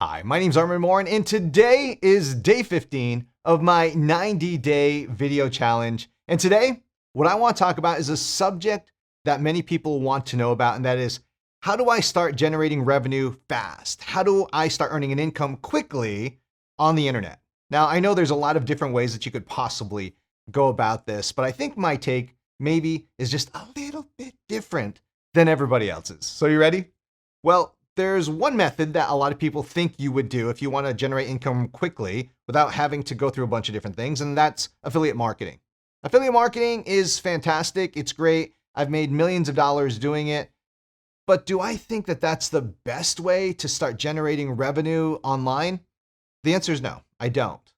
Hi, my name's Armin Moore, and today is day 15 of my 90-day video challenge. And today, what I want to talk about is a subject that many people want to know about, and that is, how do I start generating revenue fast? How do I start earning an income quickly on the internet? Now, I know there's a lot of different ways that you could possibly go about this, but I think my take maybe is just a little bit different than everybody else's. So you ready? Well, there's one method that a lot of people think you would do if you want to generate income quickly without having to go through a bunch of different things, and that's affiliate marketing. Affiliate marketing is fantastic. It's great. I've made millions of dollars doing it. But do I think that that's the best way to start generating revenue online? The answer is no, I don't.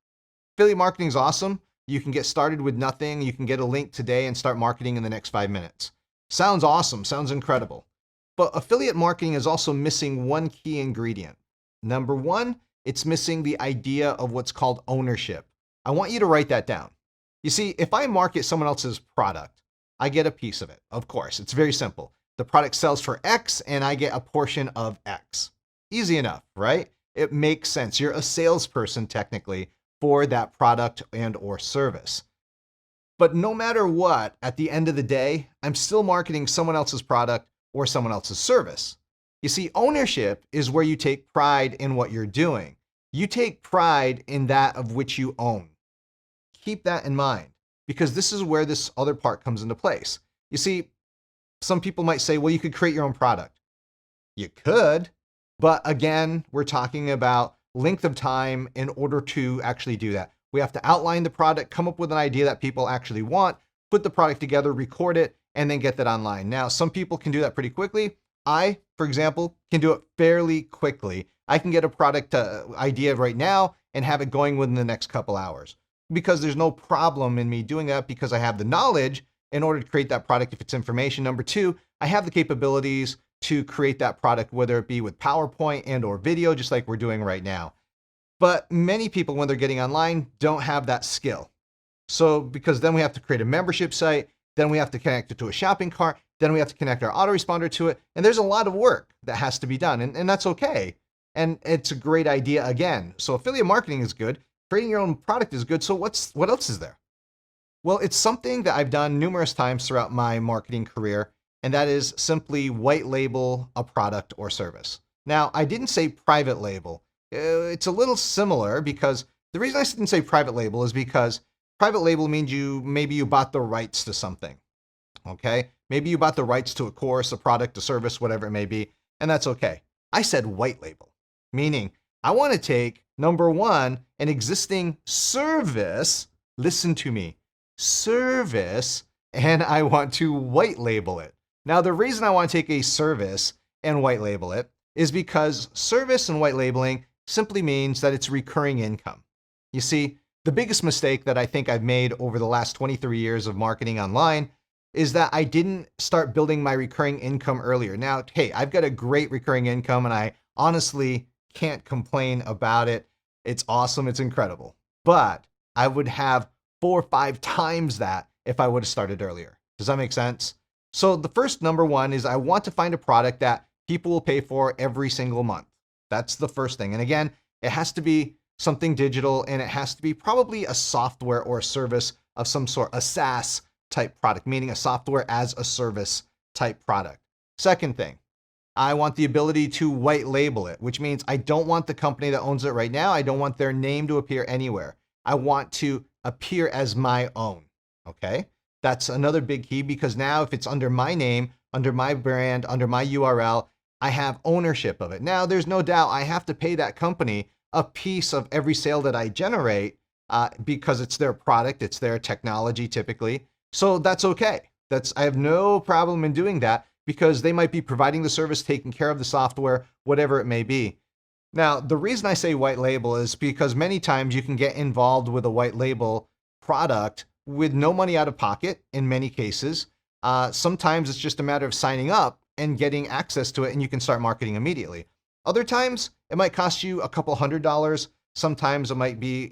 Affiliate marketing is awesome. You can get started with nothing. You can get a link today and start marketing in the next 5 minutes. Sounds awesome. Sounds incredible. But affiliate marketing is also missing one key ingredient. Number one, it's missing the idea of what's called ownership. I want you to write that down. You see, if I market someone else's product, I get a piece of it. Of course, it's very simple. The product sells for X and I get a portion of X. Easy enough, right? It makes sense. You're a salesperson technically for that product and or service. But no matter what, at the end of the day, I'm still marketing someone else's product or someone else's service. You see, ownership is where you take pride in what you're doing. You take pride in that of which you own. Keep that in mind, because this is where this other part comes into place. You see, some people might say, well, you could create your own product. You could, but again, we're talking about length of time in order to actually do that. We have to outline the product, come up with an idea that people actually want, put the product together, record it, and then get that online. Now, some people can do that pretty quickly. I, for example, can do it fairly quickly. I can get a product idea right now and have it going within the next couple hours, because there's no problem in me doing that, because I have the knowledge in order to create that product if it's information. Number two, I have the capabilities to create that product, whether it be with PowerPoint and or video, just like we're doing right now. But many people, when they're getting online, don't have that skill. So because then we have to create a membership site, then we have to connect it to a shopping cart, then we have to connect our autoresponder to it. And there's a lot of work that has to be done, and that's okay. And it's a great idea again. So affiliate marketing is good. Creating your own product is good. So what else is there? Well, it's something that I've done numerous times throughout my marketing career, and that is simply white label a product or service. Now, I didn't say private label. It's a little similar, because the reason I didn't say private label is because private label means maybe you bought the rights to something, okay? Maybe you bought the rights to a course, a product, a service, whatever it may be, and that's okay. I said white label, meaning I want to take, number one, an existing service, listen to me, service, and I want to white label it. Now, the reason I want to take a service and white label it is because service and white labeling simply means that it's recurring income. You see, the biggest mistake that I think I've made over the last 23 years of marketing online is that I didn't start building my recurring income earlier. Now, hey, I've got a great recurring income and I honestly can't complain about it. It's awesome. It's incredible. But I would have 4 or 5 times that if I would have started earlier. Does that make sense? So the first number one is I want to find a product that people will pay for every single month. That's the first thing. And again, it has to be something digital, and it has to be probably a software or a service of some sort, a SaaS type product, meaning a software as a service type product. Second thing, I want the ability to white label it, which means I don't want the company that owns it right now. I don't want their name to appear anywhere. I want to appear as my own. Okay. That's another big key, because now if it's under my name, under my brand, under my URL, I have ownership of it. Now, there's no doubt I have to pay that company a piece of every sale that I generate because it's their product, it's their technology typically. So that's okay. I have no problem in doing that, because they might be providing the service, taking care of the software, whatever it may be. Now, the reason I say white label is because many times you can get involved with a white label product with no money out of pocket in many cases. Sometimes it's just a matter of signing up and getting access to it, and you can start marketing immediately. Other times, it might cost you a couple $100. Sometimes it might be,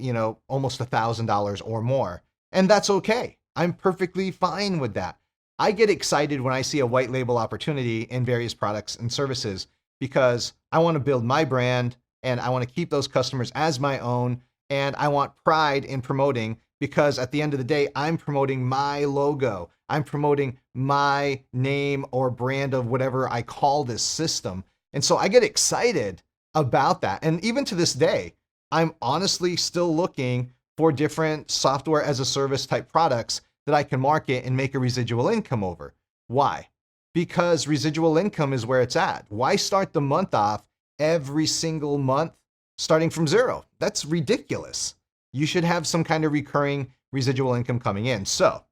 almost $1,000 or more. And that's okay. I'm perfectly fine with that. I get excited when I see a white label opportunity in various products and services, because I want to build my brand. and I want to keep those customers as my own. And I want pride in promoting, because at the end of the day, I'm promoting my logo. I'm promoting my name or brand of whatever I call this system. And so I get excited about that. And even to this day, I'm honestly still looking for different software as a service type products that I can market and make a residual income over. Why? Because residual income is where it's at. Why start the month off every single month starting from zero? That's ridiculous. You should have some kind of recurring residual income coming in. So,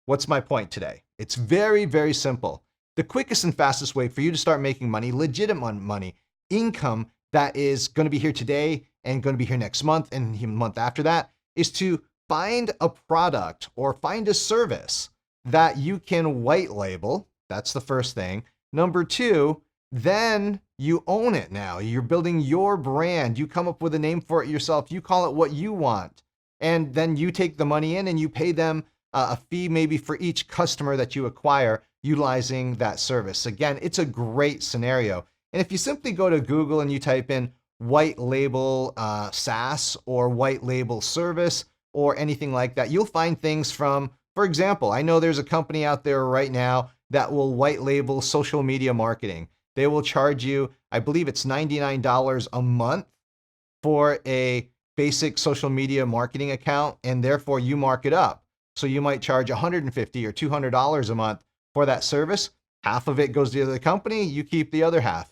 what's my point today? It's very, very simple. The quickest and fastest way for you to start making money, legitimate money, income that is going to be here today and going to be here next month and the month after that, is to find a product or find a service that you can white label. That's the first thing. Number two, then you own it now. You're building your brand. You come up with a name for it yourself. You call it what you want. And then you take the money in and you pay them a fee maybe for each customer that you acquire utilizing that service. Again, it's a great scenario. And if you simply go to Google and you type in white label SaaS or white label service or anything like that, you'll find things from, for example, I know there's a company out there right now that will white label social media marketing. They will charge you, I believe it's $99 a month for a basic social media marketing account, and therefore you mark it up. So you might charge $150 or $200 a month for that service. Half of it goes to the company, you keep the other half.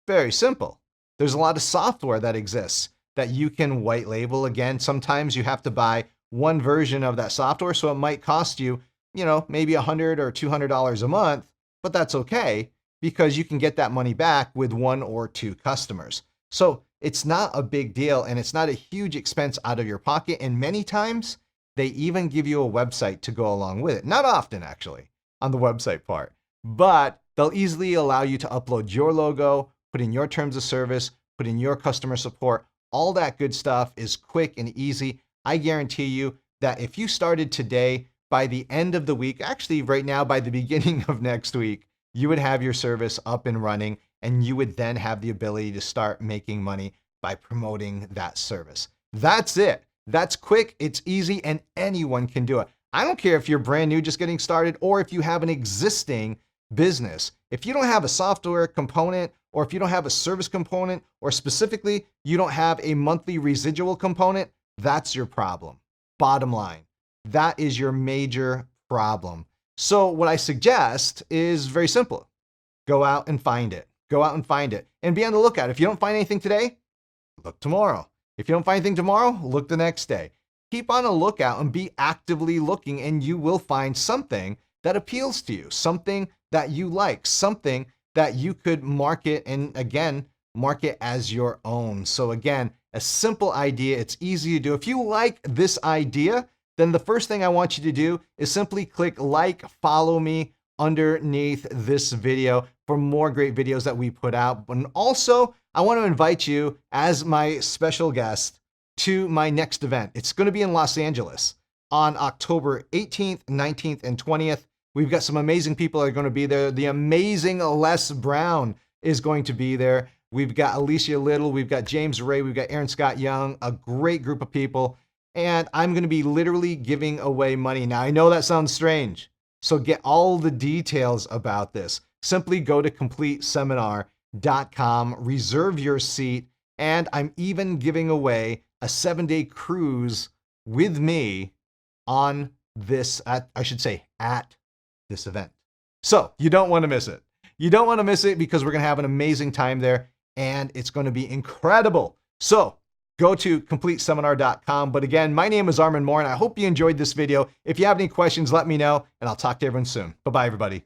Very simple. There's a lot of software that exists that you can white label. Again, sometimes you have to buy one version of that software, so it might cost you, maybe $100 or $200 a month, but that's okay because you can get that money back with one or two customers. So it's not a big deal and it's not a huge expense out of your pocket. And many times they even give you a website to go along with it. Not often, actually, on the website part, but they'll easily allow you to upload your logo, put in your terms of service, put in your customer support. All that good stuff is quick and easy. I guarantee you that if you started today, by the end of the week, actually right now, by the beginning of next week, you would have your service up and running, and you would then have the ability to start making money by promoting that service. That's it. That's quick, it's easy, and anyone can do it. I don't care if you're brand new, just getting started, or if you have an existing business. If you don't have a software component, or if you don't have a service component, or specifically, you don't have a monthly residual component, that's your problem. Bottom line, that is your major problem. So what I suggest is very simple. Go out and find it. Go out and find it and be on the lookout. If you don't find anything today, look tomorrow. If you don't find anything tomorrow, look the next day. Keep on a lookout and be actively looking, and you will find something that appeals to you, something that you like, something that you could market, and again, market as your own. So again, a simple idea. It's easy to do. If you like this idea, then the first thing I want you to do is simply click like, follow me underneath this video for more great videos that we put out. And also, I want to invite you as my special guest to my next event. It's going to be in Los Angeles on October 18th, 19th, and 20th. We've got some amazing people that are going to be there. The amazing Les Brown is going to be there. We've got Alicia Little, we've got James Ray, we've got Aaron Scott Young, a great group of people. And I'm going to be literally giving away money. Now, I know that sounds strange. So get all the details about this. Simply go to CompleteSeminar.com, reserve your seat, and I'm even giving away a 7-day cruise with me on this, at this event. So you don't want to miss it. You don't want to miss it because we're going to have an amazing time there and it's going to be incredible. So go to CompleteSeminar.com. But again, my name is Armin Moore and I hope you enjoyed this video. If you have any questions, let me know and I'll talk to everyone soon. Bye-bye, everybody.